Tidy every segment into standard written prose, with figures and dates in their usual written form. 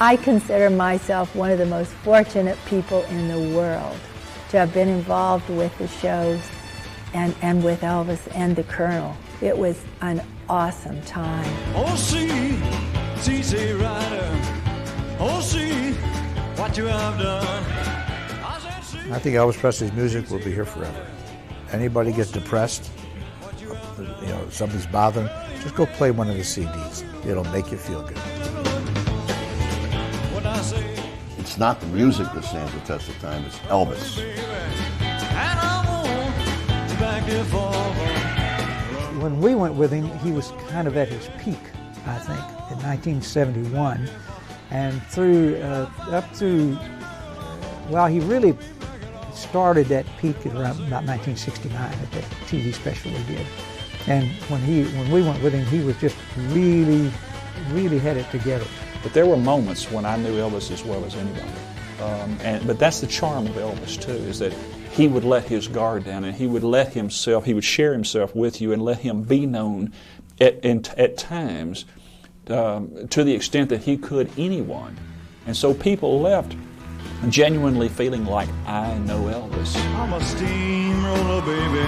I consider myself one of the most fortunate people in the world to have been involved with the shows and with Elvis and the Colonel. It was an awesome time. Oh, see, CC Rider. Oh, see what you have done. I think Elvis Presley's music will be here forever. Anybody gets depressed, you know, something's bothering, just go play one of his CDs. It'll make you feel good. It's not the music that stands the test of time, it's Elvis. When we went with him, he was kind of at his peak, I think, in 1971. And up through, well, he really started that peak at around about 1969 at that TV special we did. And when we went with him, he was just really had it together. But there were moments when I knew Elvis as well as anybody. But that's the charm of Elvis too, is that he would let his guard down and he would share himself with you and let him be known at times to the extent that he could anyone. And so people left genuinely feeling like, I know Elvis. I'm a steamroller, baby.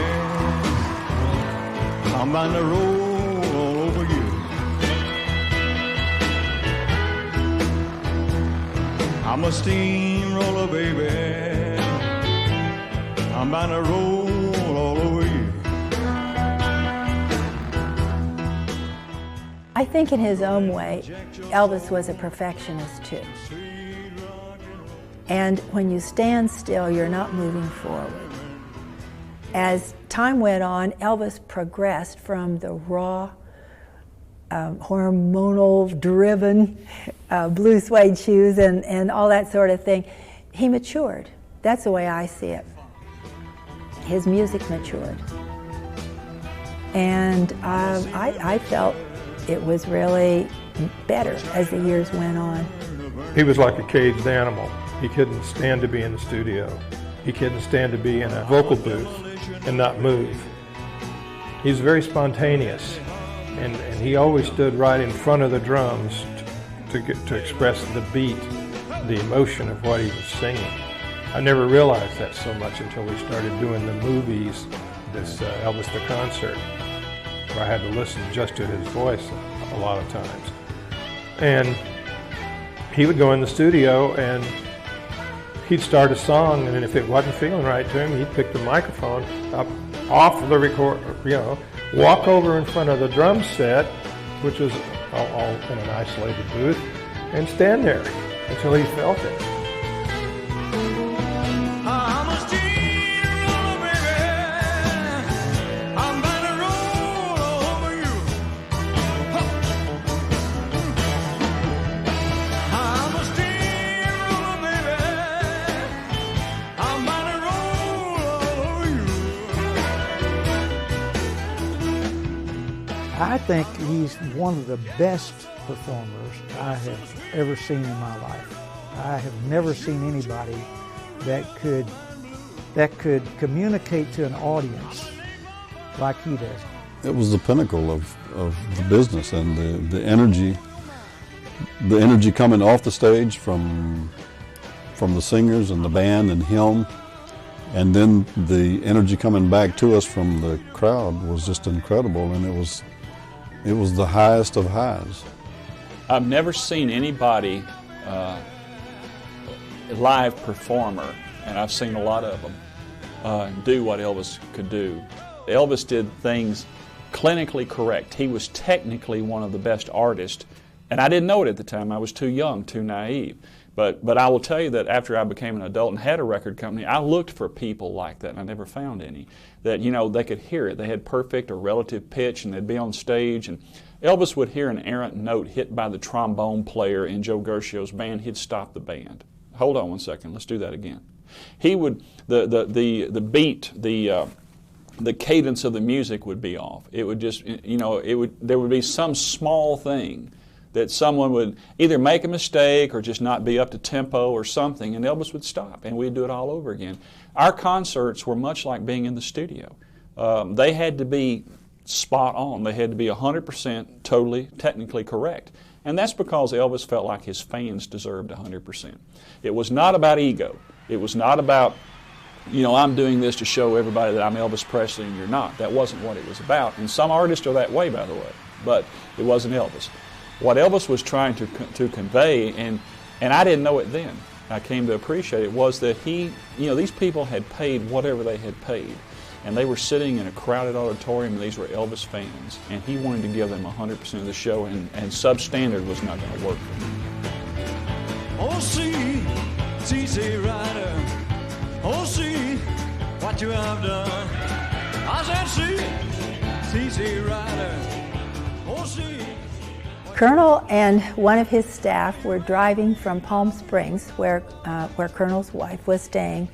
I'm bound to roll all over you. I'm a steamroller, baby. I'm bound to roll all over you. I think in his own way, Elvis was a perfectionist too. And when you stand still, you're not moving forward. As time went on, Elvis progressed from the raw, hormonal-driven blue suede shoes and all that sort of thing. He matured. That's the way I see it. His music matured. And I felt it was really better as the years went on. He was like a caged animal. He couldn't stand to be in the studio. He couldn't stand to be in a vocal booth and not move. He's very spontaneous, and he always stood right in front of the drums to express the beat, the emotion of what he was singing. I never realized that so much until we started doing the movies, this Elvis the Concert, where I had to listen just to his voice a lot of times. And he would go in the studio and he'd start a song, and if it wasn't feeling right to him, he'd pick the microphone up off the record, walk over in front of the drum set, which was all in an isolated booth, and stand there until he felt it. I'm a steamroller, baby. I'm bound to roll over you. I'm a steamroller, baby. I'm bound to roll over you. I think he's one of the best performers I have ever seen in my life. I have never seen anybody that could communicate to an audience like he does. It was the pinnacle of the business, and the energy coming off the stage from the singers and the band and him, and then the energy coming back to us from the crowd was just incredible, and it was the highest of highs. I've never seen anybody, live performer, and I've seen a lot of them, do what Elvis could do. Elvis did things clinically correct. He was technically one of the best artists, and I didn't know it at the time. I was too young, too naive. But I will tell you that after I became an adult and had a record company, I looked for people like that, and I never found any. That, you know, they could hear it. They had perfect or relative pitch, and they'd be on stage, and Elvis would hear an errant note hit by the trombone player in Joe Guercio's band. He'd stop the band. Hold on one second. Let's do that again. He would, the beat, the cadence of the music would be off. It would just, you know, there would be some small thing that someone would either make a mistake or just not be up to tempo or something, and Elvis would stop, and we'd do it all over again. Our concerts were much like being in the studio. They had to be spot on. They had to be 100% totally technically correct. And that's because Elvis felt like his fans deserved 100%. It was not about ego. It was not about, you know, I'm doing this to show everybody that I'm Elvis Presley and you're not. That wasn't what it was about. And some artists are that way, by the way, but it wasn't Elvis. What Elvis was trying to convey, and I didn't know it then, I came to appreciate it, was that he, you know, these people had paid whatever they had paid. And they were sitting in a crowded auditorium, and these were Elvis fans. And he wanted to give them 100% of the show, and substandard was not going to work for him. Oh, see, CC Rider. Oh, see what you have done. I said, see, CC Rider. Oh, see. Colonel and one of his staff were driving from Palm Springs, where Colonel's wife was staying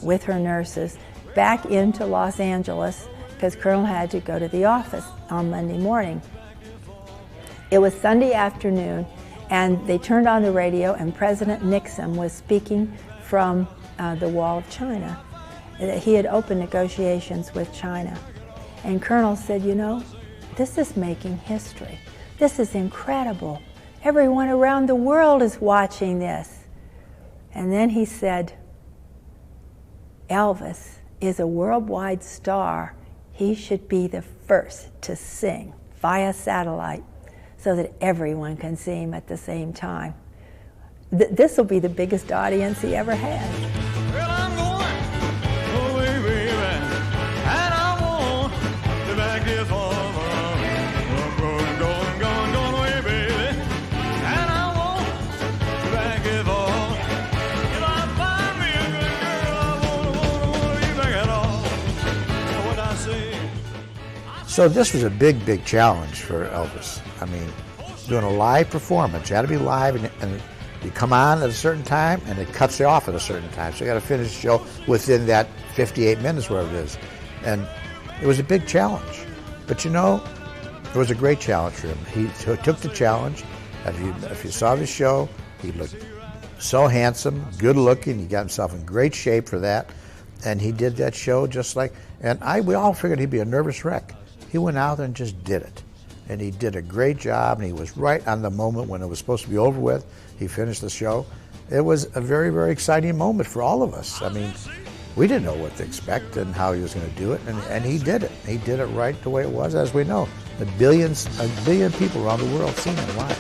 with her nurses, back into Los Angeles because Colonel had to go to the office on Monday morning. It was Sunday afternoon, and they turned on the radio, and President Nixon was speaking from the Wall of China. He had opened negotiations with China. And Colonel said, you know, this is making history. This is incredible. Everyone around the world is watching this. And then he said, Elvis is a worldwide star. He should be the first to sing via satellite so that everyone can see him at the same time. This will be the biggest audience he ever had. Well, I'm going away, baby, and I want to back this home. I'm going away, baby, and I want to back this home. If I find me a good girl, I want to be back at all. What I say. So this was a big challenge for Elvis. I mean, doing a live performance, you had to be live, and you come on at a certain time, and it cuts you off at a certain time. So you got to finish the show within that 58 minutes, wherever it is. And it was a big challenge. But you know, it was a great challenge for him. He took the challenge. If you saw the show, he looked so handsome, good looking. He got himself in great shape for that. And he did that show just like, and we all figured he'd be a nervous wreck. He went out there and just did it. And he did a great job, and he was right on the moment when it was supposed to be over with. He finished the show. It was a very exciting moment for all of us. I mean, we didn't know what to expect and how he was going to do it, and he did it. He did it right the way it was, as we know. A billion people around the world seen him live.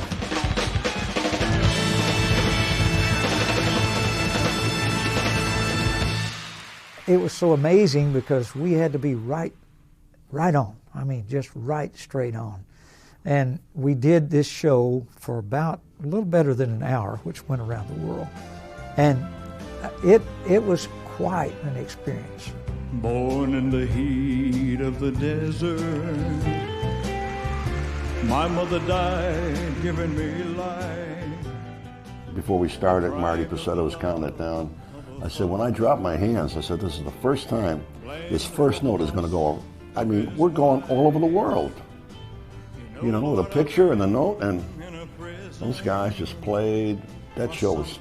It was so amazing because we had to be right on. I mean, just right straight on. And we did this show for about a little better than an hour, which went around the world. And it was quite an experience. Born in the heat of the desert, my mother died giving me life. Before we started, Marty Pacetto was counting it down. I said, when I drop my hands, I said, this is the first time this first note is going to go. I mean, we're going all over the world. You know, with a picture and the note, and those guys just played. That show was,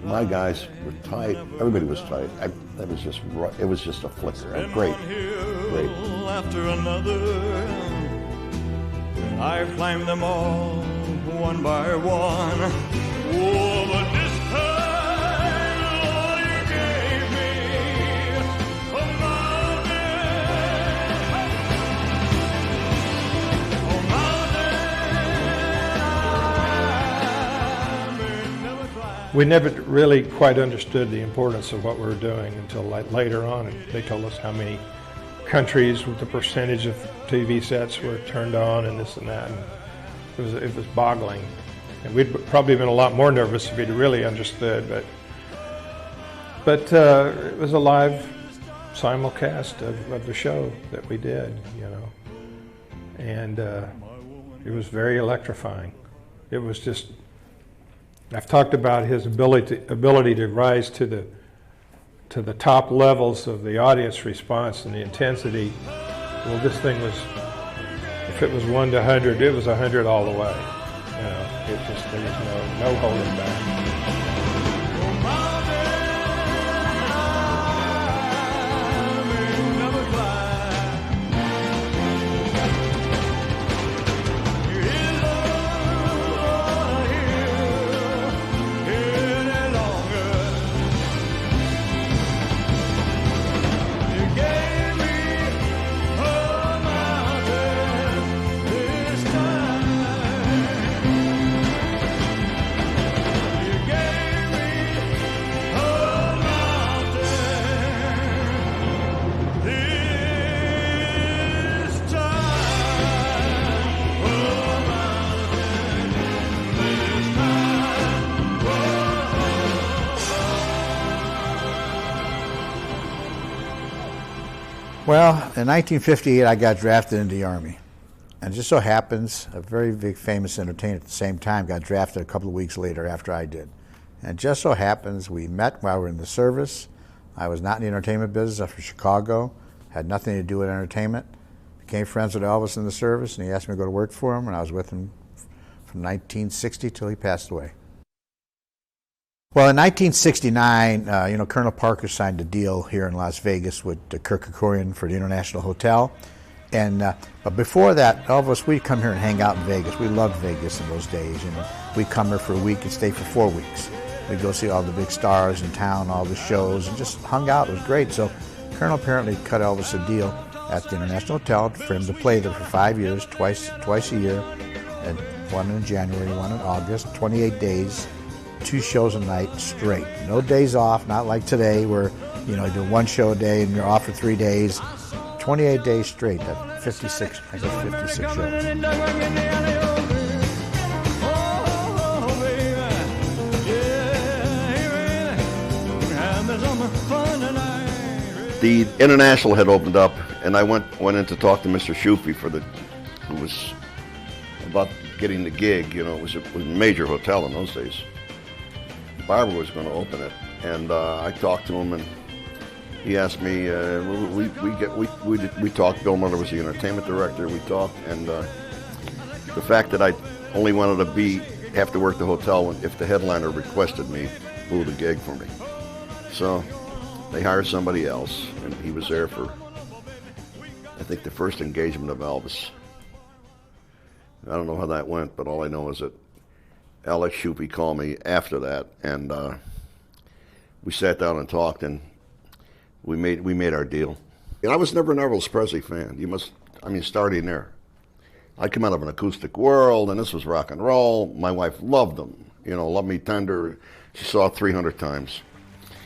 my guys were tight. Everybody was tight. It was just a flicker. Great. After another, I've climbed them all one by one. Oh, but this time, Lord, you gave me a mountain. A mountain. We never really quite understood the importance of what we were doing until later on. And they told us how many countries with the percentage of TV sets were turned on and this and that. And it was boggling. And we'd probably been a lot more nervous if we'd really understood. But it was a live simulcast of the show that we did, you know. And it was very electrifying. It was just, I've talked about his ability to rise to the top levels of the audience response and the intensity. Well, this thing was, if it was 1 to 100, it was 100 all the way. You know, there was no holding back. Well, in 1958, I got drafted into the Army. And it just so happens, a very big famous entertainer at the same time got drafted a couple of weeks later after I did. And just so happens, we met while we were in the service. I was not in the entertainment business. I'm from Chicago, had nothing to do with entertainment. Became friends with Elvis in the service, and he asked me to go to work for him, and I was with him from 1960 till he passed away. Well, in 1969, Colonel Parker signed a deal here in Las Vegas with Kirk Kerkorian for the International Hotel. And but before that, Elvis, we'd come here and hang out in Vegas. We loved Vegas in those days. We'd come here for a week and stay for 4 weeks. We'd go see all the big stars in town, all the shows, and just hung out. It was great. So Colonel apparently cut Elvis a deal at the International Hotel for him to play there for 5 years, twice a year, and one in January, one in August, 28 days, 2 shows a night straight. No days off, not like today where you do 1 show a day and you're off for 3 days. 28 days straight, that 56 shows. The International had opened up, and I went in to talk to Mr. Shufi who was about getting the gig. It was a major hotel in those days. Barbara was going to open it, and I talked to him, and he asked me. We talked. Bill Miller was the entertainment director. We talked, and the fact that I only wanted to have to work the hotel if the headliner requested me, blew the gig for me. So they hired somebody else, and he was there for, I think, the first engagement of Elvis. I don't know how that went, but all I know is that Alex Shupi called me after that, and we sat down and talked, and we made our deal. And I was never an Elvis Presley fan. Starting there. I come out of an acoustic world, and this was rock and roll. My wife loved them. Love Me Tender. She saw it 300 times.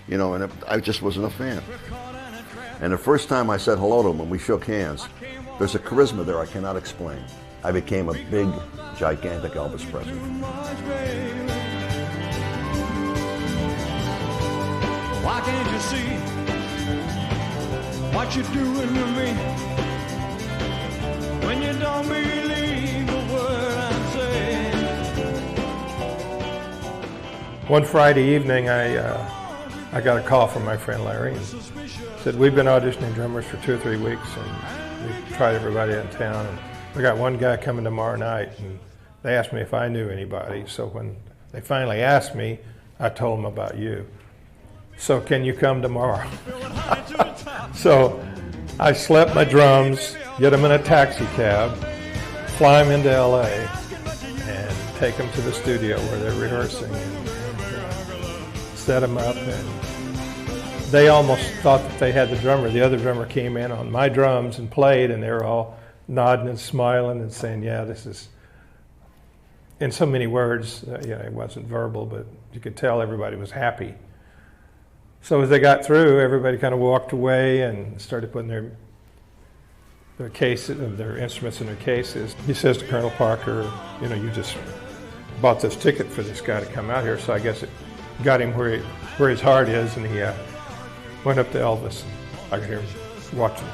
I just wasn't a fan. And the first time I said hello to him and we shook hands, there's a charisma there I cannot explain. I became a big, gigantic Elvis Presley. Why can't you see what you're doing to me when you don't believe a word I'm saying? One Friday evening, I got a call from my friend Larry and said, we've been auditioning drummers for 2 or 3 weeks, and we've tried everybody in town, and we got one guy coming tomorrow night, and they asked me if I knew anybody. So when they finally asked me, I told them about you. So can you come tomorrow? So I slept my drums, get them in a taxi cab, fly them into LA, and take them to the studio where they're rehearsing, and set them up. And they almost thought that they had the drummer. The other drummer came in on my drums and played, and they were all nodding and smiling and saying, yeah, this is, in so many words, it wasn't verbal, but you could tell everybody was happy. So as they got through, everybody kind of walked away and started putting their instruments in their cases. He says to Colonel Parker, you just bought this ticket for this guy to come out here, so I guess it got him where his heart is, and he went up to Elvis. I could hear him watching,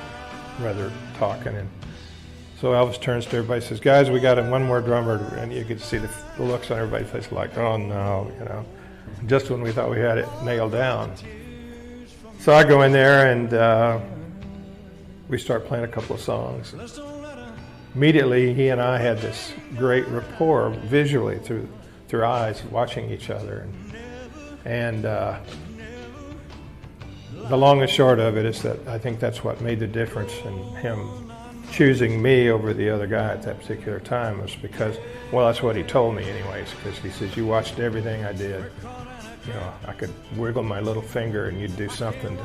rather talking, and so Elvis turns to everybody and says, guys, we got one more drummer, and you could see the looks on everybody's face like, oh no, just when we thought we had it nailed down. So I go in there, and we start playing a couple of songs. Immediately, he and I had this great rapport visually through eyes, watching each other. And the long and short of it is that I think that's what made the difference in him choosing me over the other guy at that particular time, was because, well, that's what he told me anyways, because he says, you watched everything I did. I could wiggle my little finger and you'd do something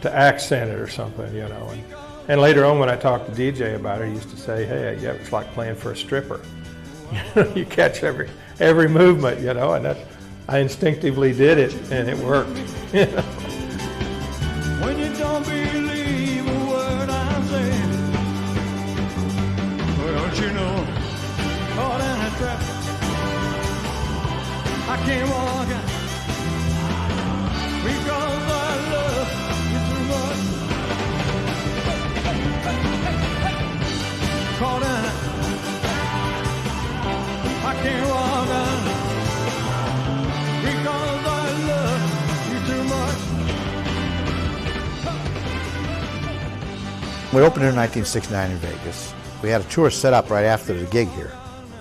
to accent it or something, And later on when I talked to DJ about it, he used to say, hey, yeah, it's like playing for a stripper. You catch every movement, and that I instinctively did it, and it worked. When you don't believe a word I'm saying, well, don't you know, caught in a trap, I can't walk out because I love you too much. We opened in 1969 in Vegas. We had a tour set up right after the gig here,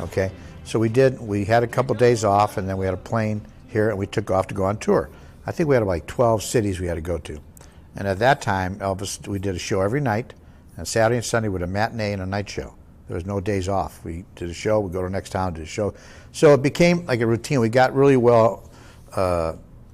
okay? So we had a couple days off, and then we had a plane here, and we took off to go on tour. I think we had like 12 cities we had to go to. And at that time, Elvis, we did a show every night, and Saturday and Sunday with a matinee and a night show. There was no days off. We did a show, we'd go to the next town, did a show. So it became like a routine. We got really well,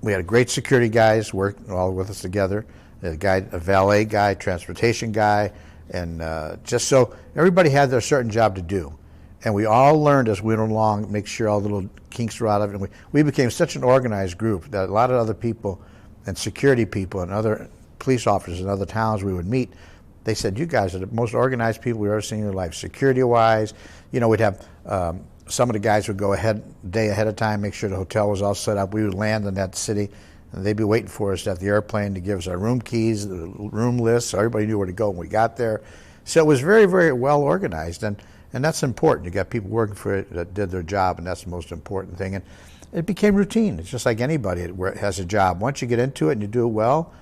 we had great security guys work all with us together, a valet guy, transportation guy, and just so everybody had their certain job to do. And we all learned as we went along, make sure all the little kinks were out of it. And we became such an organized group that a lot of other people and security people and other police officers in other towns we would meet, they said, you guys are the most organized people we've ever seen in your life, security-wise. You know, we'd have some of the guys would go a day ahead of time, make sure the hotel was all set up. We would land in that city, and they'd be waiting for us at the airplane to give us our room keys, the room lists, so everybody knew where to go when we got there. So it was very, very well organized, and that's important. You got people working for it that did their job, and that's the most important thing. And it became routine. It's just like anybody that has a job. Once you get into it and you do it well,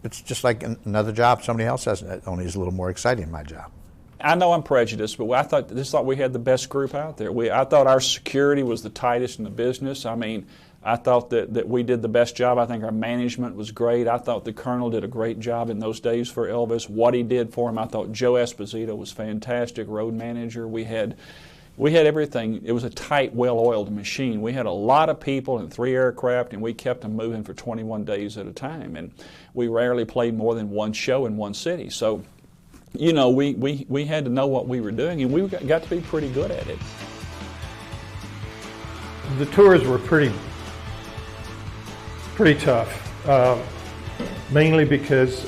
it's just like another job somebody else has. It only is a little more exciting, my job. I know I'm prejudiced, but I thought we had the best group out there. I thought our security was the tightest in the business. I mean, I thought that we did the best job. I think our management was great. I thought the Colonel did a great job in those days for Elvis, what he did for him. I thought Joe Esposito was fantastic, road manager. We had everything. It was a tight, well-oiled machine. We had a lot of people and 3 aircraft, and we kept them moving for 21 days at a time. And we rarely played more than one show in one city. So, you know, we had to know what we were doing, and we got to be pretty good at it. The tours were pretty tough, mainly because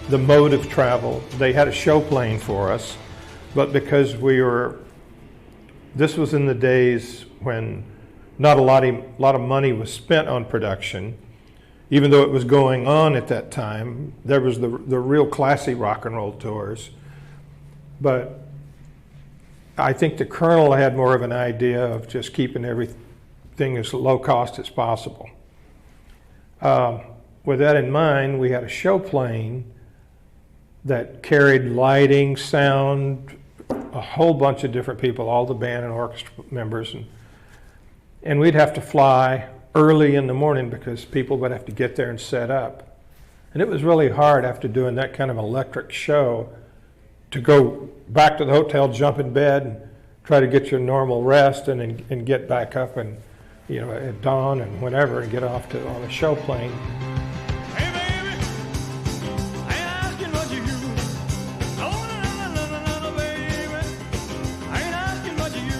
the mode of travel. They had a show plane for us, but because this was in the days when not a lot of money was spent on production, even though it was going on at that time. There was the real classy rock and roll tours, but I think the Colonel had more of an idea of just keeping everything as low cost as possible. With that in mind, we had a show plane that carried lighting, sound, a whole bunch of different people, all the band and orchestra members, and we'd have to fly early in the morning because people would have to get there and set up. And it was really hard after doing that kind of electric show to go back to the hotel, jump in bed, and try to get your normal rest and get back up and, you know, at dawn and whenever and get off on a show plane. Hey baby, I ain't asking what you do. No, baby, I ain't asking what you do.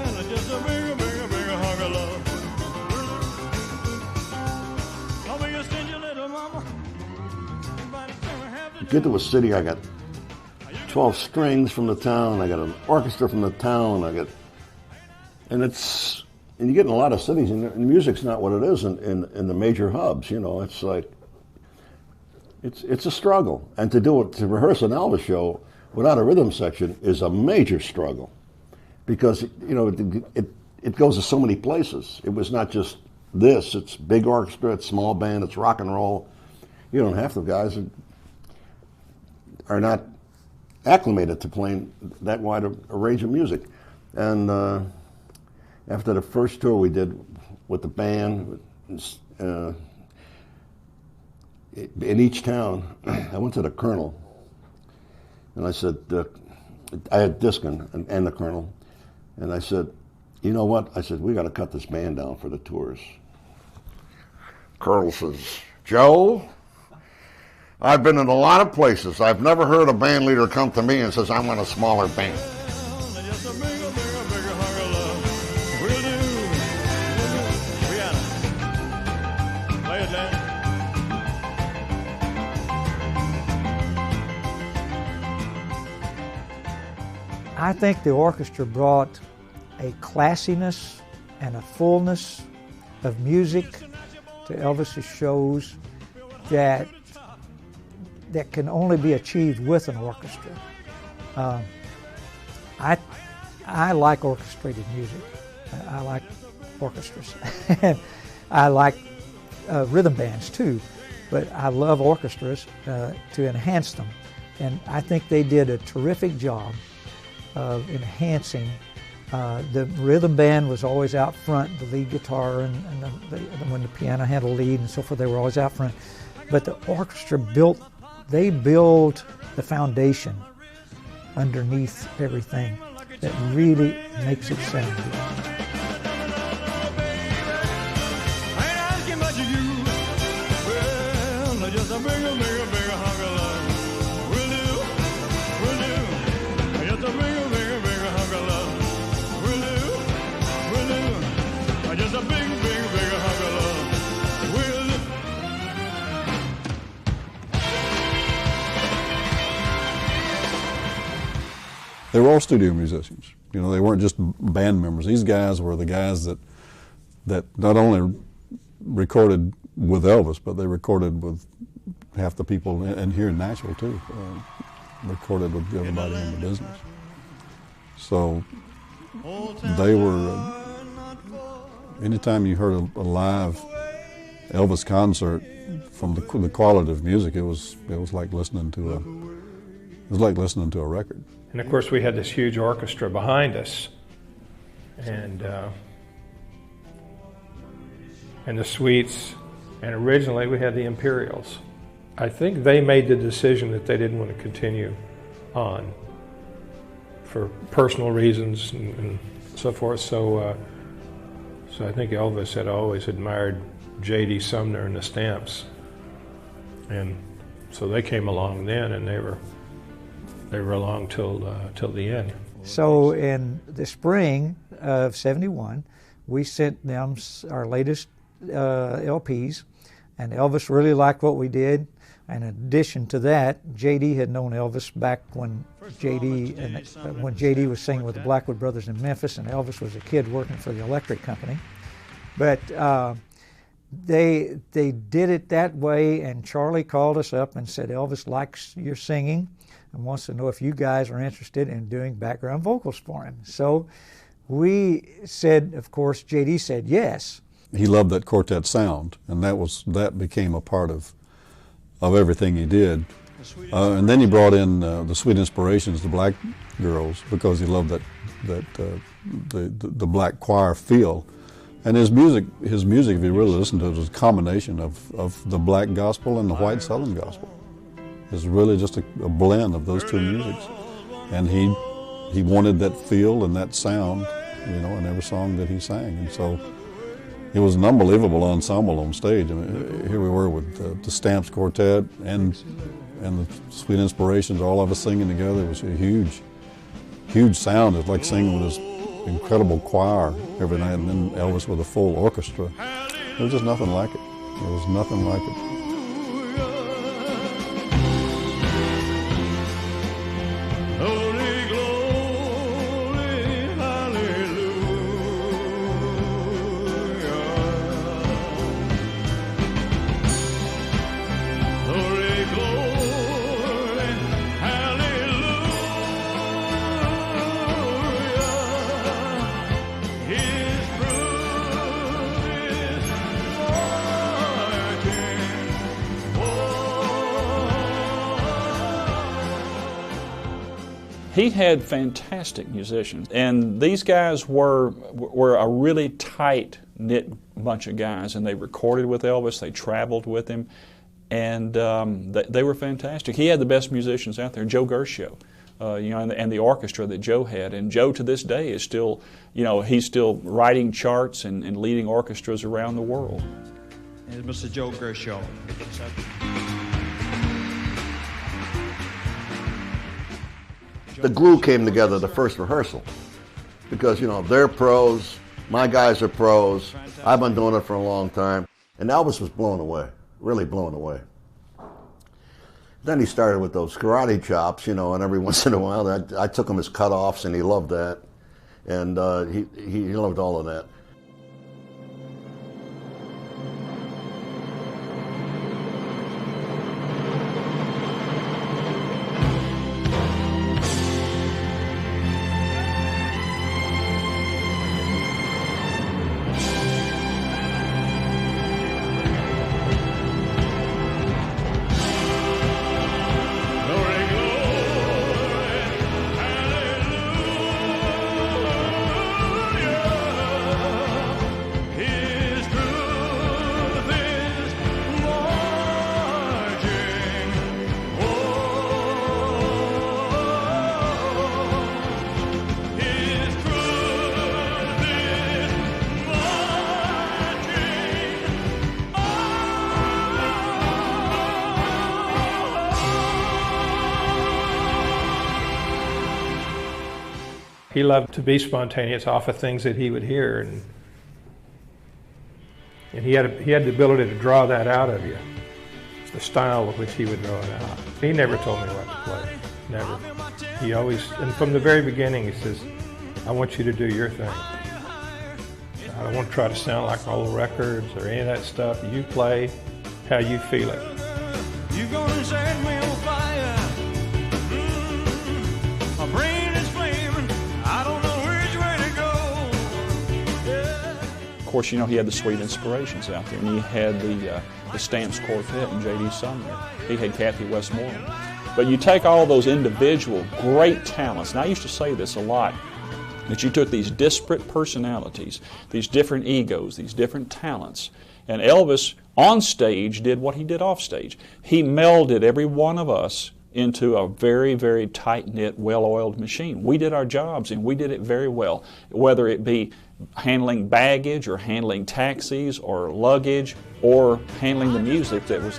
Well, just a bigger hunk of love. I'll be a stingy little mama. Get to a city, I got 12 strings from the town, I got an orchestra from the town, and you get in a lot of cities, and music's not what it is in the major hubs. You know, it's like it's a struggle, and to rehearse an Elvis show without a rhythm section is a major struggle, because you know it goes to so many places. It was not just this; it's big orchestra, it's small band, it's rock and roll. You know, half the guys are not acclimated to playing that wide a range of music, and after the first tour we did with the band in each town, I went to the Colonel, and I said, I had Diskin and the Colonel, and I said, you know what? I said, we got to cut this band down for the tours. Colonel says, Joe, I've been in a lot of places. I've never heard a band leader come to me and says, I want a smaller band. Just a bigger hunk of love. Will do. Rihanna, play it down. I think the orchestra brought a classiness and a fullness of music to Elvis's shows that can only be achieved with an orchestra. I like orchestrated music. I like orchestras. I like rhythm bands too. but I love orchestras to enhance them. And I think they did a terrific job of enhancing. The rhythm band was always out front, the lead guitar and when the piano had a lead and so forth, they were always out front. But the orchestra built the foundation underneath everything that really makes it sound good. They were all studio musicians. You know, they weren't just band members. These guys were the guys that not only recorded with Elvis, but they recorded with half the people, and here in Nashville too, recorded with everybody in the business. So they were, anytime you heard a live Elvis concert from the quality of music, it was like listening to a record. And of course we had this huge orchestra behind us, and the suites, and originally we had the Imperials. I think they made the decision that they didn't want to continue on for personal reasons and so forth. So I think Elvis had always admired J.D. Sumner and the Stamps, and so they came along then, and they were along till the end. So in the spring of '71, we sent them our latest LPs, and Elvis really liked what we did. And in addition to that, J.D. had known Elvis back when J.D. was singing with the Blackwood Brothers in Memphis, and Elvis was a kid working for the electric company. But they did it that way, and Charlie called us up and said, Elvis likes your singing and wants to know if you guys are interested in doing background vocals for him. So we said, of course, J.D. said yes. He loved that quartet sound, and that became a part of everything he did. And then he brought in the Sweet Inspirations, the black girls, because he loved the black choir feel. And his music, if you really listen to it, was a combination of the black gospel and the white Southern gospel. It's really just a blend of those two musics. And he wanted that feel and that sound, you know, in every song that he sang. And so it was an unbelievable ensemble on stage. I mean, here we were with the Stamps Quartet and the Sweet Inspirations, all of us singing together. It was a huge sound. It was like singing with this incredible choir every night, and then Elvis with a full orchestra. There was just nothing like it. There was nothing like it. He had fantastic musicians, and these guys were a really tight-knit bunch of guys, and they recorded with Elvis, they traveled with him, and they were fantastic. He had the best musicians out there, Joe Guercio, you know, and the orchestra that Joe had, and Joe to this day is still, you know, he's still writing charts and leading orchestras around the world. And Mr. Joe Guercio. The glue came together the first rehearsal because, you know, they're pros, my guys are pros, I've been doing it for a long time, and Elvis was blown away, really blown away. Then he started with those karate chops, you know, and every once in a while I took him as cutoffs, and he loved that, and he loved all of that. He loved to be spontaneous off of things that he would hear, and he had the ability to draw that out of you. It's the style with which he would draw it out. He never told me what to play, never. He always, and from the very beginning, he says, I want you to do your thing. I don't want to try to sound like all the records or any of that stuff. You play how you feel it. You're gonna set me on fire. My brain is flaming. I don't know which way to go. Yeah. Of course, you know, he had the sweet inspirations out there, and he had the Stamps Quartet and J.D. Sumner. He had Kathy Westmoreland. But you take all those individual great talents, and I used to say this a lot, that you took these disparate personalities, these different egos, these different talents, and Elvis on stage did what he did off stage. He melded every one of us into a very, very tight-knit, well-oiled machine. We did our jobs, and we did it very well, whether it be handling baggage or handling taxis or luggage or handling the music that was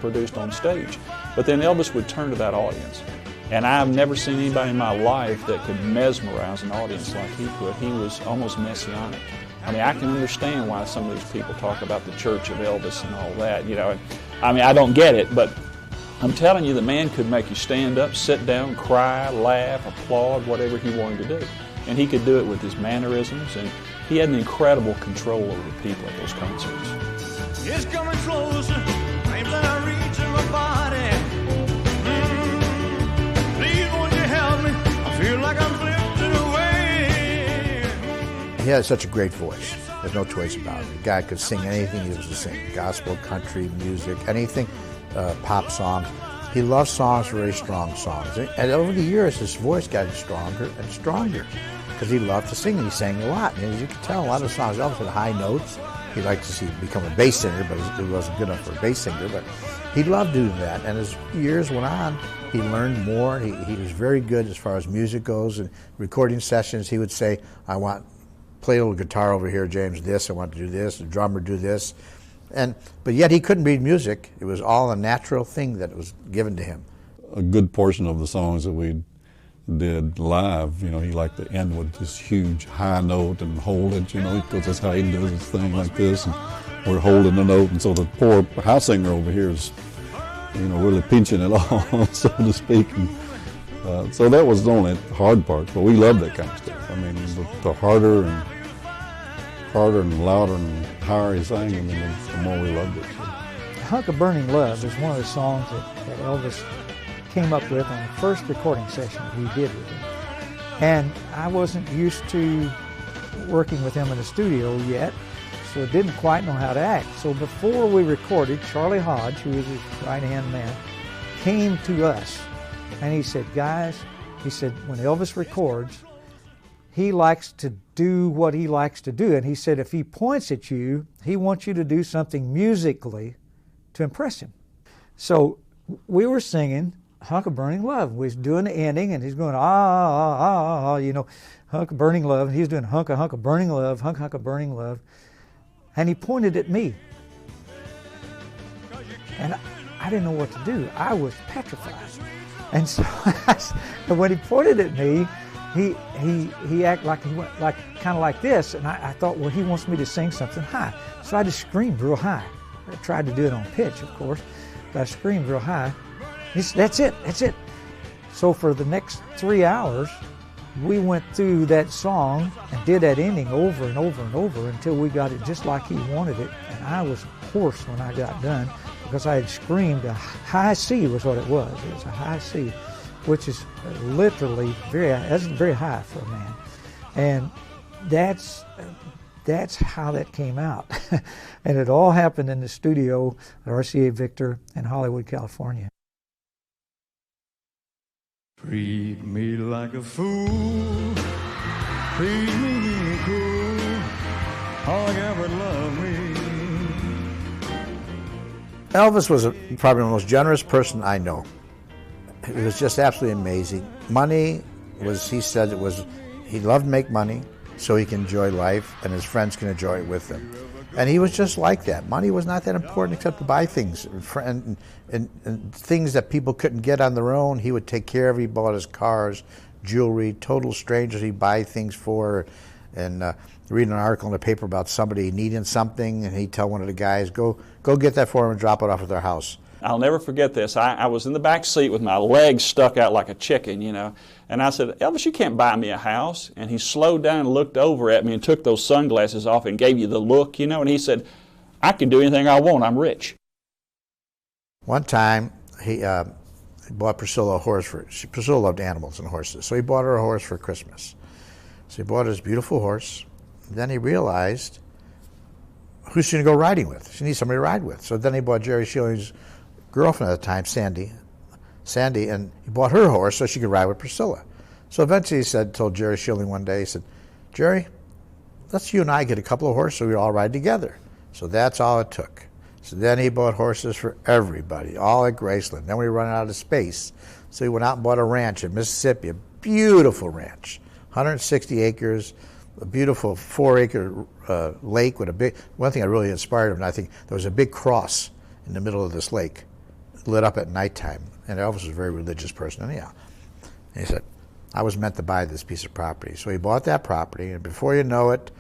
produced on stage. But then Elvis would turn to that audience. And I've never seen anybody in my life that could mesmerize an audience like he could. He was almost messianic. I mean, I can understand why some of these people talk about the Church of Elvis and all that. You know, I mean, I don't get it, but I'm telling you, the man could make you stand up, sit down, cry, laugh, applaud, whatever he wanted to do. And he could do it with his mannerisms, and he had an incredible control over people at those concerts. It's coming closer, claims that I reach in my body. Please won't you help me? I feel like I'm drifting away. He had such a great voice. There's no choice about it. The guy could sing anything he was to sing. Gospel, country, music, anything, pop songs. He loved songs, very strong songs. And over the years, his voice got stronger and stronger because he loved to sing, and he sang a lot. And as you can tell, a lot of songs, Elvis had high notes. He'd like to see him become a bass singer, but he wasn't good enough for a bass singer. But he loved doing that. And as years went on, he learned more. He was very good as far as music goes. And recording sessions, he would say, I want, play a little guitar over here, James, this, I want to do this, the drummer do this. But yet he couldn't read music. It was all a natural thing that was given to him. A good portion of the songs that we did live, you know, he liked to end with this huge high note and hold it, you know, because that's how he does his thing like this, and we're holding the note, and so the poor house singer over here is, you know, really pinching it on, so to speak. And, so that was the only hard part, but we loved that kind of stuff. I mean, the harder and louder and higher he sang, I mean, the more we loved it. So. Hunk of Burning Love is one of the songs that Elvis came up with on the first recording session we did with him. And I wasn't used to working with him in the studio yet, so didn't quite know how to act. So before we recorded, Charlie Hodge, who was his right-hand man, came to us, and he said, guys, he said, when Elvis records, he likes to do what he likes to do. And he said, if he points at you, he wants you to do something musically to impress him. So we were singing Hunk of Burning Love. We was doing the ending, and he's going, you know, Hunk of Burning Love. And he's doing hunk of burning love, hunk of burning love. And he pointed at me. And I didn't know what to do. I was petrified. And so when he pointed at me, he acted like he went kind of like this, and I thought, well, he wants me to sing something high. So I just screamed real high. I tried to do it on pitch, of course, but I screamed real high. He said, that's it. So for the next 3 hours, we went through that song and did that ending over and over and over until we got it just like he wanted it. And I was hoarse when I got done because I had screamed a high C was what it was. It was a high C, which is literally that's very high for a man. And that's how that came out. And it all happened in the studio at RCA Victor in Hollywood, California. Treat me like a fool, treat me cruel, all I got would love me. Elvis was probably the most generous person I know. It was just absolutely amazing. Money was, he said it was, he loved to make money so he can enjoy life and his friends can enjoy it with him. And he was just like that. Money was not that important except to buy things and things that people couldn't get on their own. He would take care of. He bought his cars jewelry, total strangers he'd buy things for, and reading an article in the paper about somebody needing something, and he'd tell one of the guys, go get that for him and drop it off at their house. I'll never forget this. I was in the back seat with my legs stuck out like a chicken, you know, and I said, Elvis, you can't buy me a house. And he slowed down and looked over at me and took those sunglasses off and gave you the look, you know, and he said, I can do anything I want, I'm rich. One time, he bought Priscilla a horse. Priscilla loved animals and horses, so he bought her a horse for Christmas. So he bought her this beautiful horse. Then he realized, who's she going to go riding with? She needs somebody to ride with. So then he bought Jerry Schilling's girlfriend at the time, Sandy, and he bought her horse so she could ride with Priscilla. So eventually he told Jerry Schilling one day, he said, Jerry, let's you and I get a couple of horses so we all ride together. So that's all it took. So then he bought horses for everybody, all at Graceland. Then we were running out of space, so he went out and bought a ranch in Mississippi, a beautiful ranch, 160 acres, a beautiful 4-acre lake with a big, one thing that really inspired him, I think, there was a big cross in the middle of this lake, lit up at nighttime. And Elvis was a very religious person anyhow. And he said, I was meant to buy this piece of property. So he bought that property, and before you know it,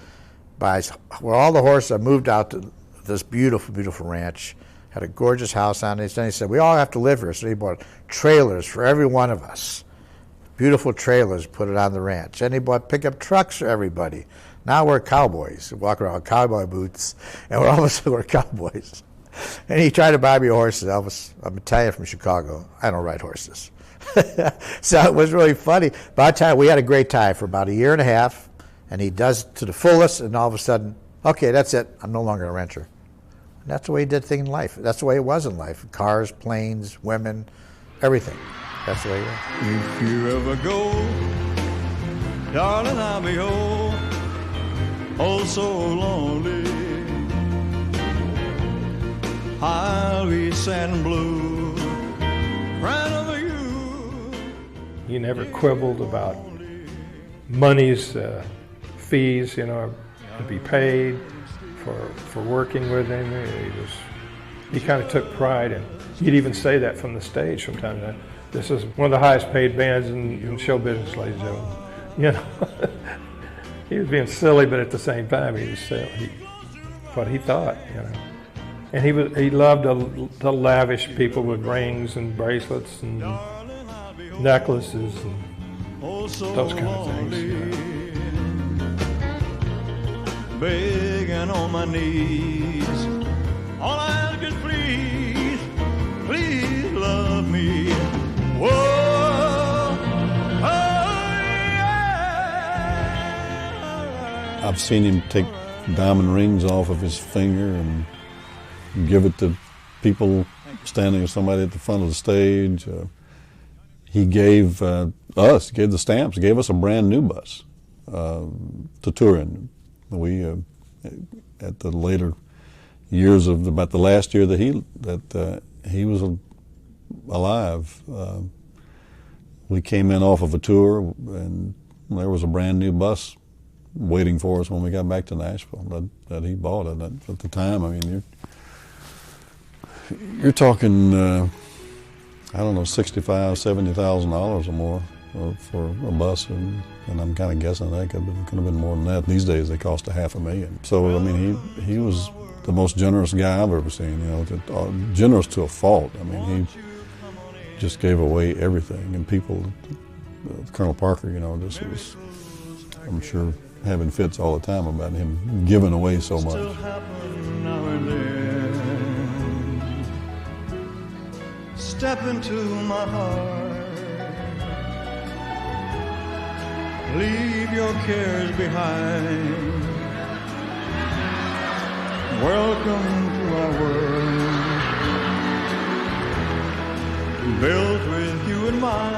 where all the horses had moved out to this beautiful, beautiful ranch, had a gorgeous house on it. Then he said, we all have to live here. So he bought trailers for every one of us. Beautiful trailers, put it on the ranch. And he bought pickup trucks for everybody. Now we're cowboys. We walk around with cowboy boots, and we're cowboys. And he tried to buy me a horse. Elvis, I'm Italian from Chicago. I don't ride horses. So it was really funny. By the time, we had a great time for about a year and a half, and he does to the fullest, and all of a sudden, okay, that's it. I'm no longer a rancher. And that's the way he did things in life. That's the way it was in life. Cars, planes, women, everything. That's the way it was. If you ever go, darling, I'll be oh so lonely. I'll be sad and blue, crying over you. He never quibbled about money's fees, you know, to be paid for working with him. He kind of took pride, and he'd even say that from the stage sometimes. That this is one of the highest paid bands in show business, ladies and gentlemen. You know, he was being silly, but at the same time, he was what he thought, you know. And he loved to lavish people with rings and bracelets and necklaces and those kind of things. You know. Begging on my knees, all I ask is please, please love me. Whoa, oh yeah. I've seen him take diamond rings off of his finger and give it to people standing with somebody at the front of the stage. He gave the stamps, he gave us a brand new bus to tour in. We, at the later years of about the last year that he was alive, we came in off of a tour, and there was a brand new bus waiting for us when we got back to Nashville that he bought it at the time. I mean, you're talking, I don't know, $65,000, $70,000 or more for a bus, and I'm kind of guessing that could have been more than that. These days they cost $500,000. So I mean, he was the most generous guy I've ever seen. You know, generous to a fault. I mean, he just gave away everything, and people, Colonel Parker, you know, just was, I'm sure, having fits all the time about him giving away so much. Step into my heart. Leave your cares behind. Welcome to our world, built with you in mind.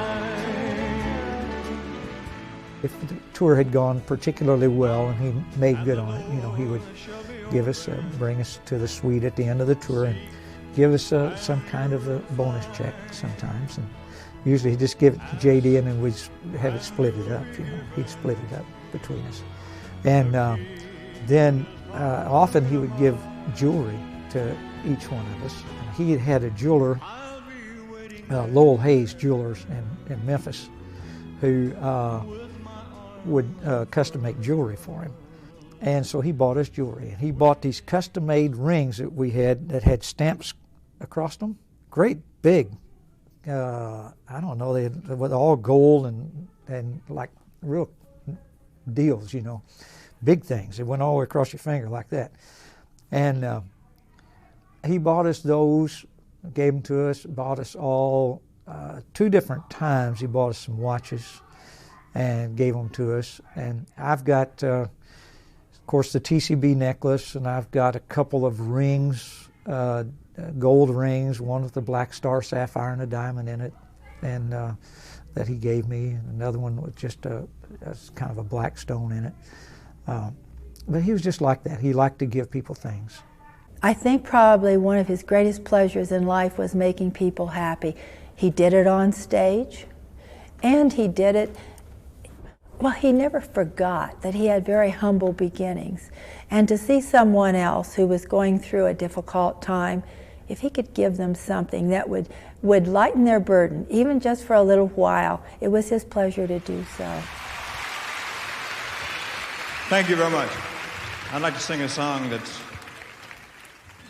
If the tour had gone particularly well and he made good on it, you know, he would give us, bring us to the suite at the end of the tour and give us some kind of a bonus check sometimes. And usually he'd just give it to JD and then we'd have it split it up, you know. He'd split it up between us. And then often he would give jewelry to each one of us. He had a jeweler, Lowell Hayes Jewelers in Memphis, who would custom make jewelry for him. And so he bought us jewelry. He bought these custom-made rings that we had that had stamps across them. Great big, I don't know, they were all gold and like real deals, you know, big things. It went all the way across your finger like that. And he bought us those, gave them to us, bought us all 2 different times. He bought us some watches and gave them to us. And I've got, of course, the TCB necklace, and I've got a couple of rings, gold rings, one with a black star sapphire and a diamond in it, and that he gave me, and another one with just a kind of a black stone in it. But he was just like that. He liked to give people things. I think probably one of his greatest pleasures in life was making people happy. He did it on stage, and he did it, well, he never forgot that he had very humble beginnings. And to see someone else who was going through a difficult time, if he could give them something that would lighten their burden, even just for a little while, it was his pleasure to do so. Thank you very much. I'd like to sing a song that's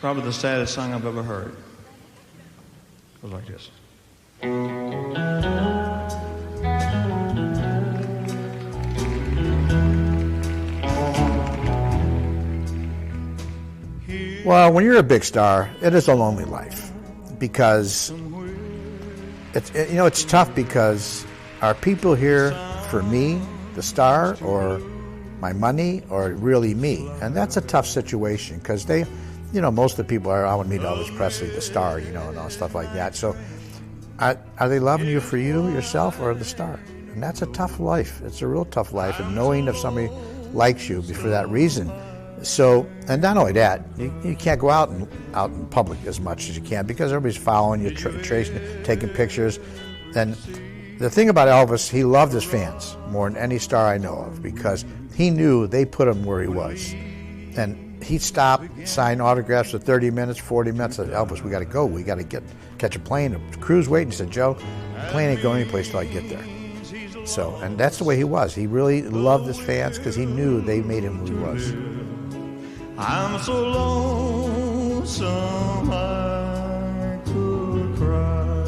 probably the saddest song I've ever heard. It goes like this. Well, when you're a big star, it is a lonely life because it's tough because are people here for me, the star, or my money, or really me? And that's a tough situation because they, most of the people are, I want to meet Elvis Presley, the star, and all stuff like that. So are they loving you for you, yourself, or the star? And that's a tough life. It's a real tough life, and knowing if somebody likes you for that reason. So, and not only that, you can't go out in public as much as you can because everybody's following you, tracing, taking pictures. And the thing about Elvis, he loved his fans more than any star I know of because he knew they put him where he was. And he'd stop, sign autographs for 30 minutes, 40 minutes. I said, Elvis, we got to go. We got to catch a plane. The crew's waiting. He said, Joe, the plane ain't going anyplace till I get there. So, and that's the way he was. He really loved his fans because he knew they made him who he was. I'm so lonesome I could cry.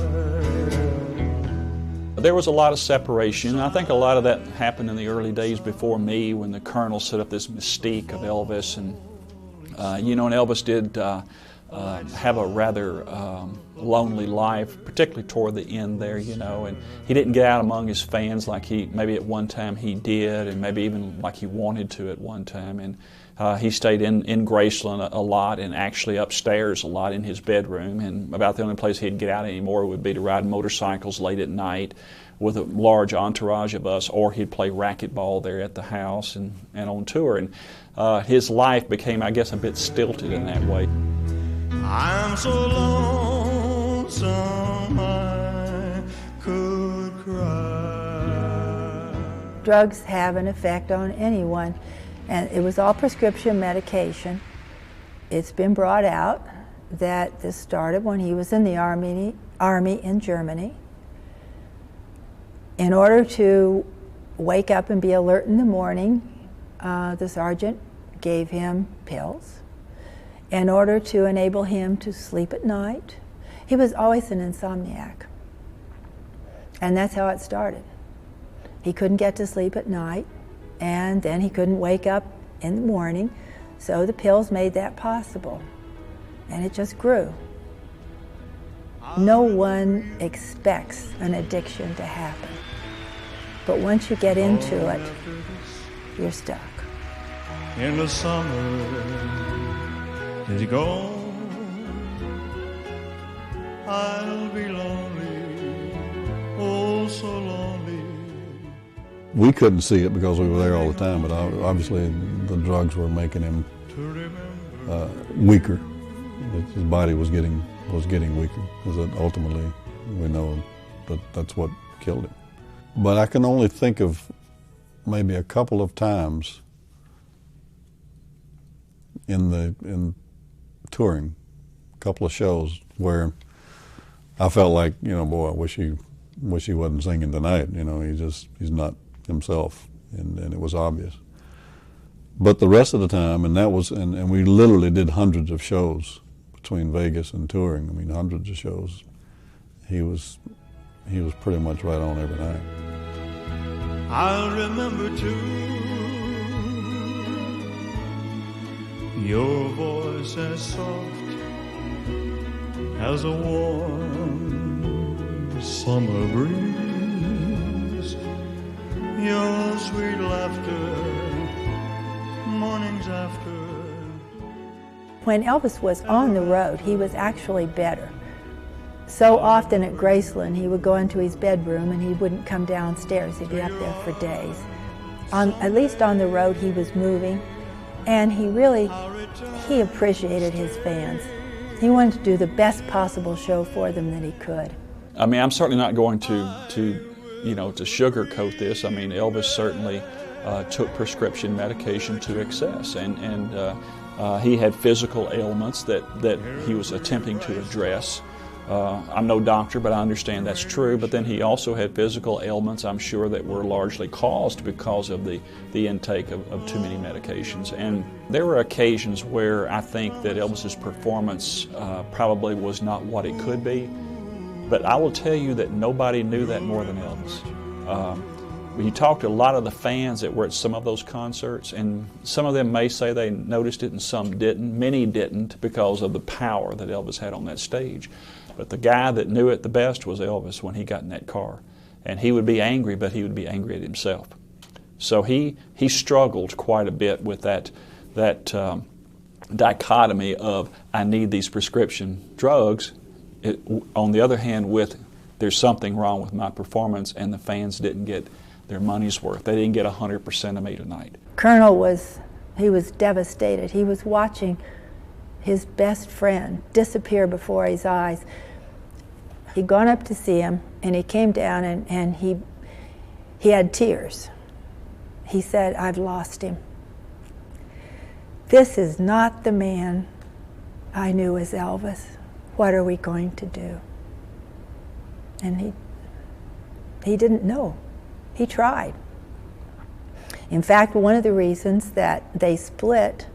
There was a lot of separation. I think a lot of that happened in the early days before me when the Colonel set up this mystique of Elvis. And, and Elvis did have a rather lonely life, particularly toward the end there, and he didn't get out among his fans like maybe at one time he did, and maybe even like he wanted to at one time. And he stayed in Graceland a lot, and actually upstairs a lot in his bedroom, and about the only place he'd get out anymore would be to ride motorcycles late at night with a large entourage of us, or he'd play racquetball there at the house and on tour. And his life became, I guess, a bit stilted in that way. I'm so lonesome I could cry. Drugs have an effect on anyone, and it was all prescription medication. It's been brought out that this started when he was in the army in Germany. In order to wake up and be alert in the morning, the sergeant gave him pills. In order to enable him to sleep at night, he was always an insomniac. And that's how it started. He couldn't get to sleep at night, and then he couldn't wake up in the morning, so the pills made that possible. And it just grew. No one expects an addiction to happen. But once you get into it, you're stuck. In the summer is gone, I'll be lonely, oh so lonely. We couldn't see it because we were there all the time, but obviously the drugs were making him weaker. His body was getting weaker, because ultimately we know that that's what killed him. But I can only think of maybe a couple of times in touring, a couple of shows where I felt like, boy, I wish he wish he wasn't singing tonight. You know, he's not himself, and it was obvious. But the rest of the time, and we literally did hundreds of shows between Vegas and touring. I mean, hundreds of shows. He was pretty much right on every night. I'll remember too your voice as soft as a warm summer breeze, your sweet laughter mornings after. When Elvis was on the road, he was actually better. So often at Graceland, he would go into his bedroom and he wouldn't come downstairs. He'd be up there for days. At least on the road, he was moving, and he appreciated his fans. He wanted to do the best possible show for them that he could. I mean, I'm certainly not going to sugarcoat this. I mean, Elvis certainly took prescription medication to excess, and he had physical ailments that he was attempting to address. I'm no doctor, but I understand that's true. But then he also had physical ailments, I'm sure, that were largely caused because of the intake of too many medications. And there were occasions where I think that Elvis's performance probably was not what it could be. But I will tell you that nobody knew that more than Elvis. We talked to a lot of the fans that were at some of those concerts, and some of them may say they noticed it and some didn't. Many didn't because of the power that Elvis had on that stage. But the guy that knew it the best was Elvis when he got in that car. And he would be angry, but he would be angry at himself. So he struggled quite a bit with that dichotomy of, I need these prescription drugs. On the other hand, there's something wrong with my performance, and the fans didn't get their money's worth. They didn't get 100% of me tonight. Colonel was devastated. He was watching his best friend disappear before his eyes. He'd gone up to see him, and he came down, and he had tears. He said, "I've lost him. This is not the man I knew as Elvis. What are we going to do?" And he didn't know. He tried. In fact, one of the reasons that they split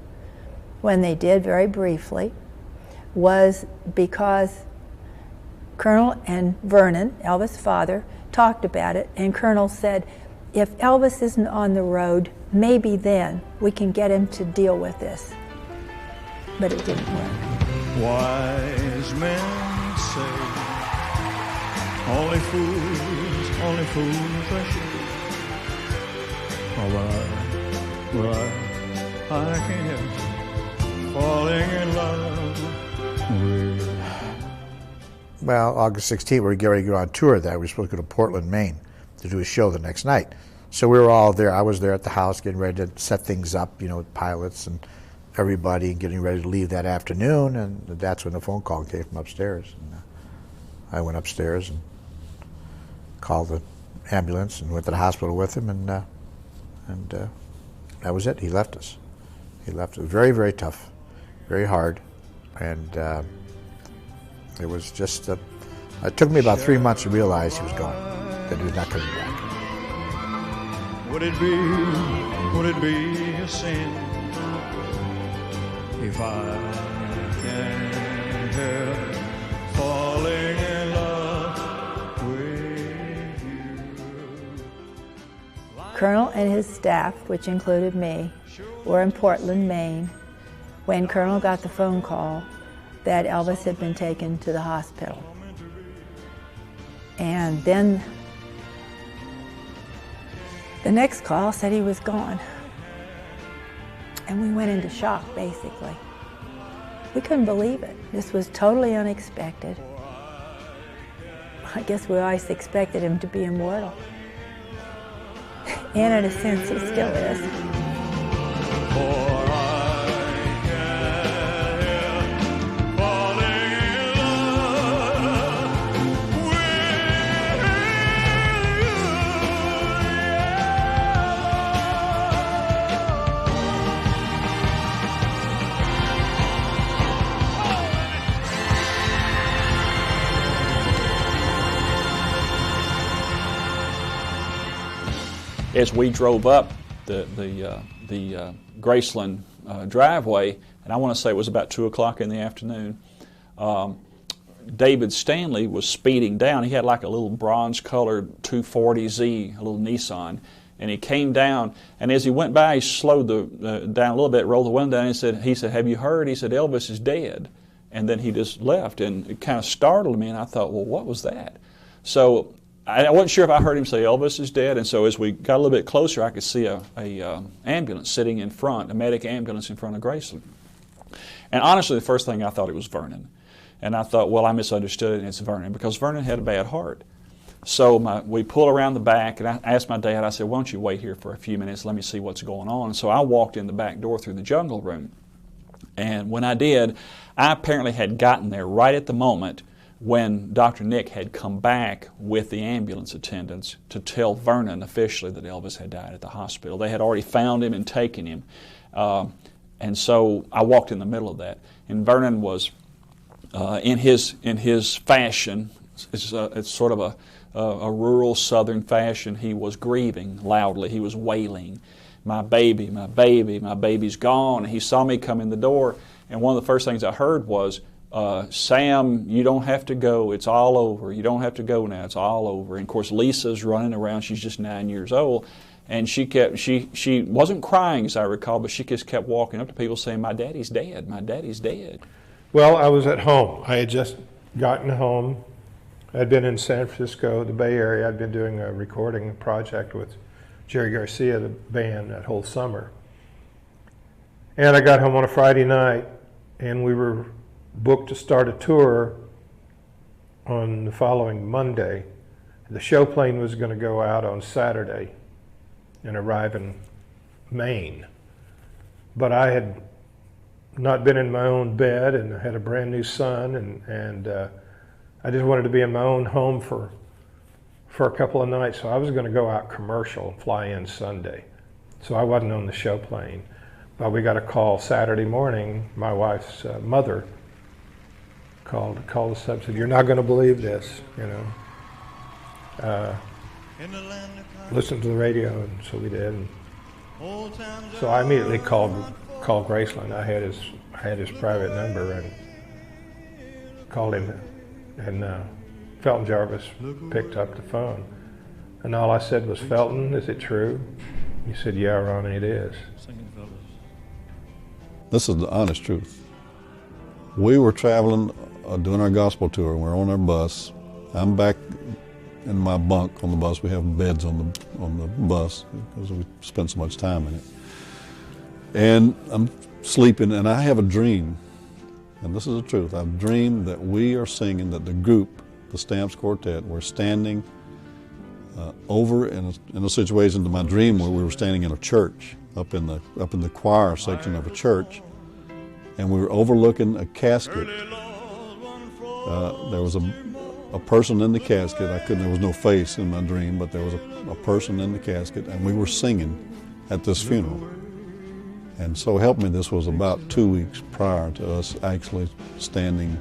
when they did, very briefly, was because Colonel and Vernon, Elvis' father, talked about it, and Colonel said, if Elvis isn't on the road, maybe then we can get him to deal with this. But it didn't work. Wise men say only fools rush. Well, I can't falling in love with. Well, August 16th, we were getting ready to go on tour that. We were supposed to go to Portland, Maine to do a show the next night. So we were all there. I was there at the house getting ready to set things up, with pilots and everybody, getting ready to leave that afternoon. And that's when the phone call came from upstairs. And I went upstairs and called the ambulance and went to the hospital with him. And that was it. He left us. He left us. Very, very tough, very hard. And it was just, it took me about 3 months to realize he was gone, that he was not coming back. Would it be a sin if I can't help falling in love with you? Colonel and his staff, which included me, were in Portland, Maine, when Colonel got the phone call that Elvis had been taken to the hospital. And then the next call said he was gone. And we went into shock, basically. We couldn't believe it. This was totally unexpected. I guess we always expected him to be immortal. And in a sense, he still is. as we drove up the Graceland driveway, and I want to say it was about 2 o'clock in the afternoon, David Stanley was speeding down. He had like a little bronze-colored 240Z, a little Nissan, and he came down, and as he went by, he slowed down a little bit, rolled the window down, and he said, "Have you heard?" He said, "Elvis is dead." And then he just left, and it kind of startled me, and I thought, well, what was that? So I wasn't sure if I heard him say Elvis is dead, and so as we got a little bit closer, I could see a ambulance sitting in front, a medic ambulance in front of Graceland. And honestly, the first thing I thought it was Vernon. And I thought, well, I misunderstood it, and it's Vernon, because Vernon had a bad heart. So we pulled around the back, and I asked my dad, I said, "Why don't you wait here for a few minutes, let me see what's going on." So I walked in the back door through the jungle room. And when I did, I apparently had gotten there right at the moment when Dr. Nick had come back with the ambulance attendants to tell Vernon officially that Elvis had died at the hospital. They had already found him and taken him. And so I walked in the middle of that. And Vernon was, in his fashion, it's sort of a rural southern fashion, he was grieving loudly. He was wailing, "My baby, my baby, my baby's gone." And he saw me come in the door, and one of the first things I heard was, "Sam, you don't have to go. It's all over. You don't have to go now. It's all over." And of course, Lisa's running around. She's just 9 years old, and she wasn't crying, as I recall, but she just kept walking up to people saying, "My daddy's dead. My daddy's dead." Well, I was at home. I had just gotten home. I'd been in San Francisco, the Bay Area. I'd been doing a recording project with Jerry Garcia, the band, that whole summer. And I got home on a Friday night, and we were booked to start a tour on the following Monday. The show plane was going to go out on Saturday and arrive in Maine. But I had not been in my own bed, and I had a brand new son, and I just wanted to be in my own home for a couple of nights. So I was going to go out commercial and fly in Sunday. So I wasn't on the show plane. But we got a call Saturday morning. My wife's mother called us up and said, "You're not going to believe this, you know. Listen to the radio." And so we did. And so I immediately called Graceland. I had his private number and called him, and Felton Jarvis picked up the phone. And all I said was, "Felton, is it true?" He said, "Yeah, Ronnie, it is." This is the honest truth. We were traveling, doing our gospel tour. We're on our bus. I'm back in my bunk on the bus. We have beds on the bus because we spent so much time in it. And I'm sleeping, and I have a dream, and this is the truth. I've dreamed that we are singing, that the group, the Stamps Quartet, we're standing over in a situation to my dream where we were standing in a church, up in the choir section of a church, and we were overlooking a casket. There was a person in the casket. There was no face in my dream, but there was a person in the casket, and we were singing at this funeral. And so help me, this was about 2 weeks prior to us actually standing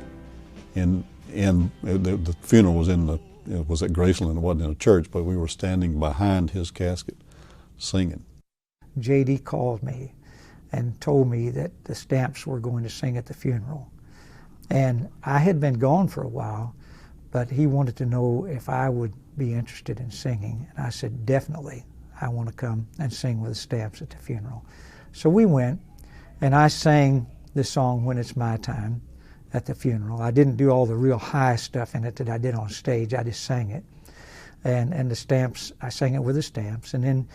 in the funeral was at Graceland. It wasn't in a church, but we were standing behind his casket singing. J.D. called me and told me that the Stamps were going to sing at the funeral. And I had been gone for a while, but he wanted to know if I would be interested in singing. And I said, definitely, I want to come and sing with the Stamps at the funeral. So we went, and I sang the song When It's My Time at the funeral. I didn't do all the real high stuff in it that I did on stage. I just sang it. And the Stamps, I sang it with the Stamps. And then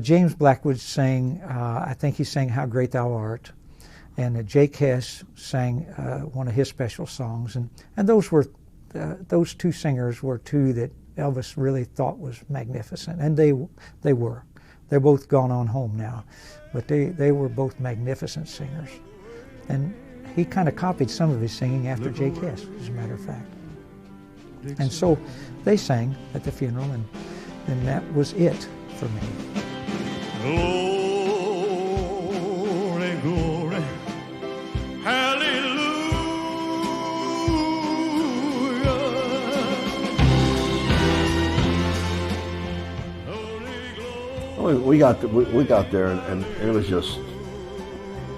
James Blackwood sang, I think he sang How Great Thou Art. And Jake Hess sang one of his special songs. And those two singers were two that Elvis really thought was magnificent. And they were. They're both gone on home now. But they were both magnificent singers. And he kind of copied some of his singing after Jake Hess, as a matter of fact. And so they sang at the funeral, and that was it for me. Glory, glory, hallelujah. we got there, and it was just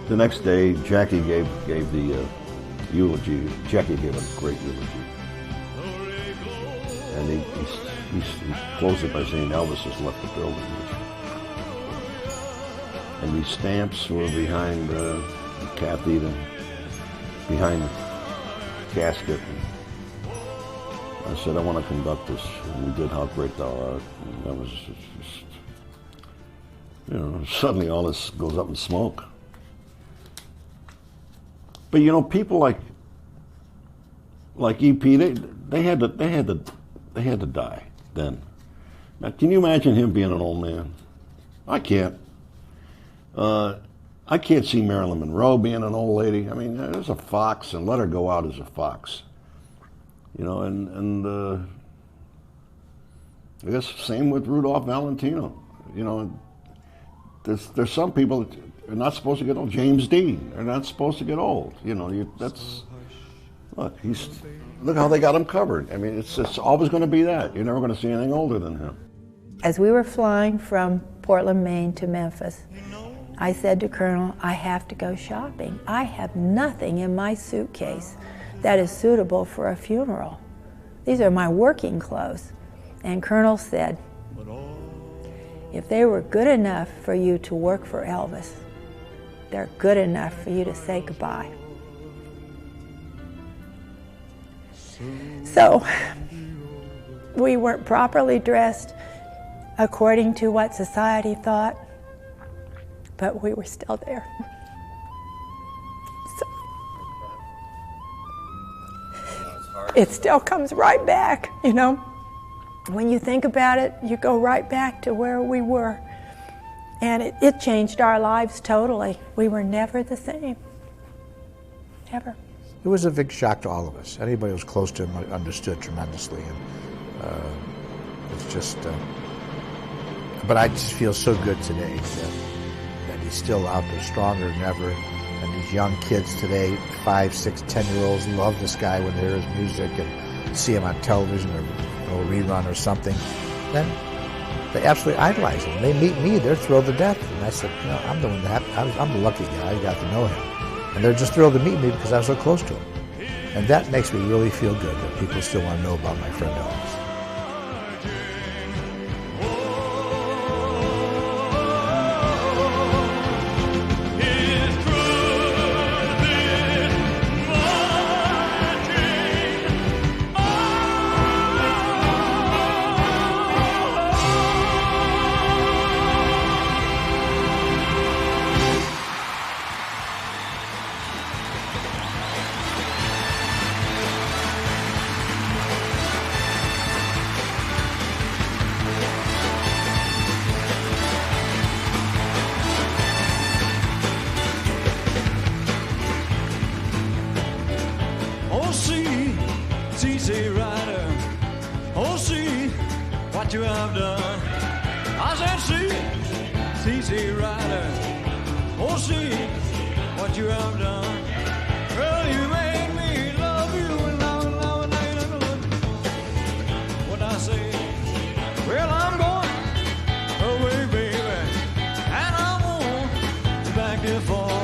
the next day. Jackie gave the eulogy. Jackie gave a great eulogy, and he closed it by saying Elvis has left the building. And these stamps were behind Kathy, behind the casket. And I said, I want to conduct this. And we did How Great Thou Art. And that was just, you know, suddenly all this goes up in smoke. But you know, people like EP, they had to die then. Now, can you imagine him being an old man? I can't. I can't see Marilyn Monroe being an old lady. I mean, there's a fox, and let her go out as a fox. You know, and I guess same with Rudolph Valentino. You know, there's some people that are not supposed to get old. James Dean, they're not supposed to get old. You know, look how they got him covered. I mean, it's always going to be that. You're never going to see anything older than him. As we were flying from Portland, Maine to Memphis, I said to Colonel, I have to go shopping. I have nothing in my suitcase that is suitable for a funeral. These are my working clothes. And Colonel said, if they were good enough for you to work for Elvis, they're good enough for you to say goodbye. So, we weren't properly dressed according to what society thought, but we were still there. So, it still comes right back, you know. When you think about it, you go right back to where we were. And it changed our lives totally. We were never the same. Never. It was a big shock to all of us. Anybody who was close to him understood tremendously. And it's just, but I just feel so good today that he's still out there stronger than ever. And these young kids today, 5, 6, 10-year-olds, love this guy when they hear his music and see him on television or a rerun or something. Then they absolutely idolize him. They meet me, they're thrilled to death. And I said, you know, I'm the one that I'm the lucky guy. I got to know him. And they're just thrilled to meet me because I was so close to him. And that makes me really feel good that people still want to know about my friend Elvis. You have done. I said, see, see, rider. Oh, see what you have done. Girl, you made me love you, and now, what I say? Well, I'm going away, baby, and I won't be back here for.